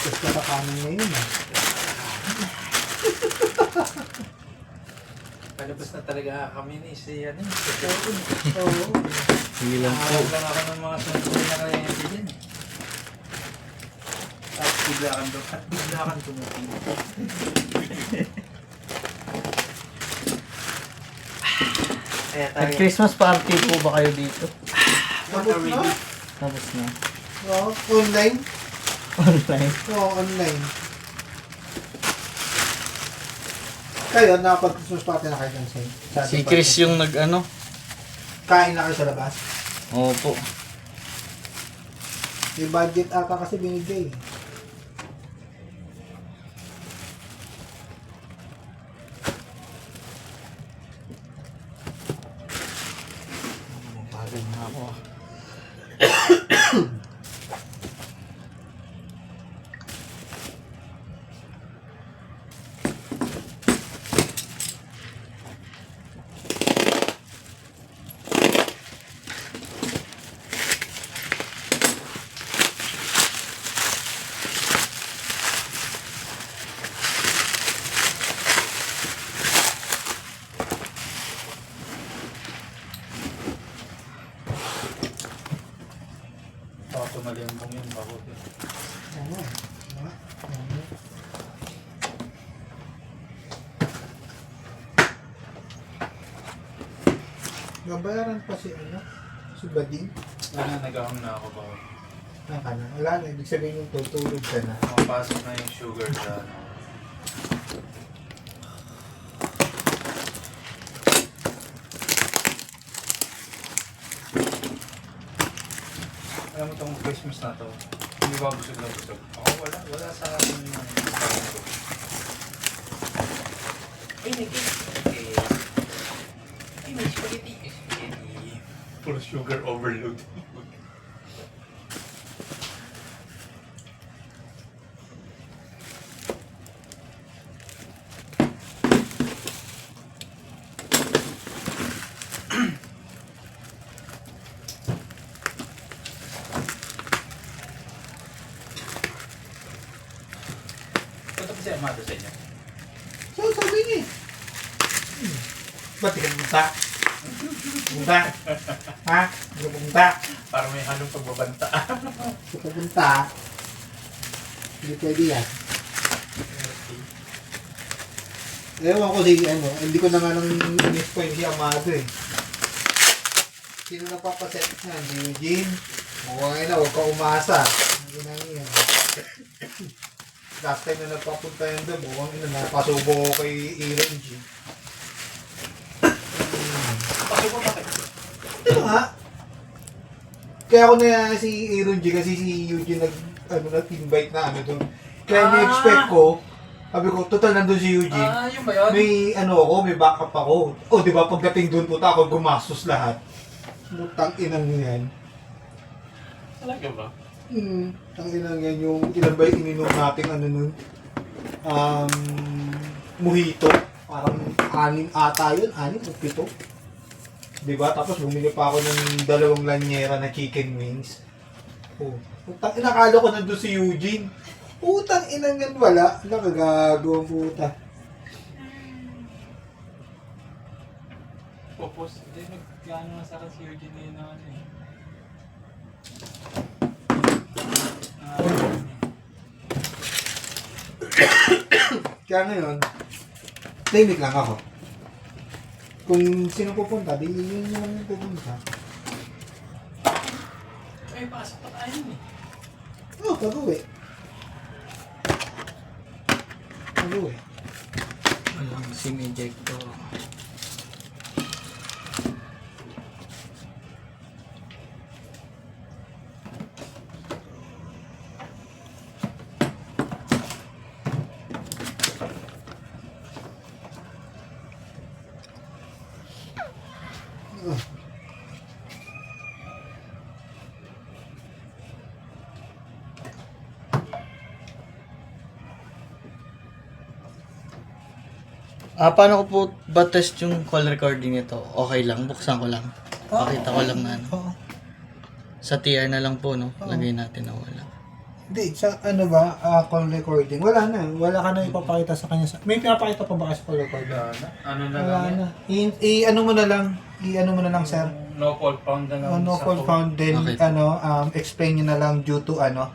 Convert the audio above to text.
Tapos nakakanan ngayon ah. Palabas na talaga kami ni si ano. Oo. Sige lang po. Nakawag lang ako ng mga sunod na kliyente dyan. At bigla kang tumutulog. Kaya tayo. Nag-Christmas party po ba kayo dito? Tapos na? Tapos na. Oo, online? Online. Oo, online. Kayo, nakapag-Christmas party na kayo dyan sa Si Chris yung nag-ano. Kain na kayo sa labas. Opo. May budget ata kasi binigay. Pagod na ako. Baka tumalimbong yun. Bako. Oo. Oo. Nabayaran pa si ano? Si Bading? Nagaham na ako ba? Ka na. Wala na. Ibig sabihin yung tutulog ka na. Makapasok na yung sugar sa ano. Alam mo itong Christmas na to, hindi ba busog na busog? Ako wala sa akin yung kain ko. Ay, may cake. Okay. Ay, may spaghetti. Spaghetti. Puro sugar overload. Ito pa si Amado sa inyo. So, sabi niya eh. Ba't ka punta? Punta? Ha? Hindi punta? Para may halong pagbabanta. Hindi ka punta? Hindi pwede yan. Ewan ko si ano, hindi ko na nga nang miss ko yung si Amado eh. Sino nagpapaset na? Si Eugene? Mukhang na, huwag ka umasa. Hindi na yan. Last time na nagpapunta yun doon, mukhang ina, napasubo ko kay Aaron G. Pasubo bakit? Ito nga. Kaya ako na si Aaron G kasi si Eugene nag-invite na ano doon. Kaya ni-expect ko, sabi ko, total nandun si Eugene. Yun ba yun? May ano ako, may backup ako. O, di ba, pagdating doon puta ako, gumastos lahat. Mutang inang yan. Talaga ba? Ang inang yan yung, ilan ba yung ininom natin, ano nun? Mojito. Parang 6 ata yun, 6 o 7. Di ba? Tapos bumili pa ako ng 2 lanyera na chicken wings. Oh. Putang ina, akala ko nandun si Eugene. Putang inang yan, wala. Nakagago ang puta. Popos. Hindi, nag-ano nga sa akin si Eugene ngayon na ano eh. Kaya ngayon, tahimik lang ako. Kung sino pupunta, di yun yung pupunta. Ay, pasok pa tayo eh. Oo, pag-uwi. Pag-uwi. Walang SIM ejector. Paano ko po ba test yung call recording nito? Okay lang, buksan ko lang. Pakita ko lang na ano. Oo. Sa TR na lang po, no? Lagay natin na wala. Hindi, sa ano ba, call recording. Wala na. Wala ka na ipapakita sa kanya. May pinapakita pa ba kasi call recording? Wala na. Ano na Wala lang yan? na. I-ano mo na lang. I-ano mo na lang, sir. No fault found na lang. No sa fault code. found. Then, Okay. explain nyo na lang due to ano,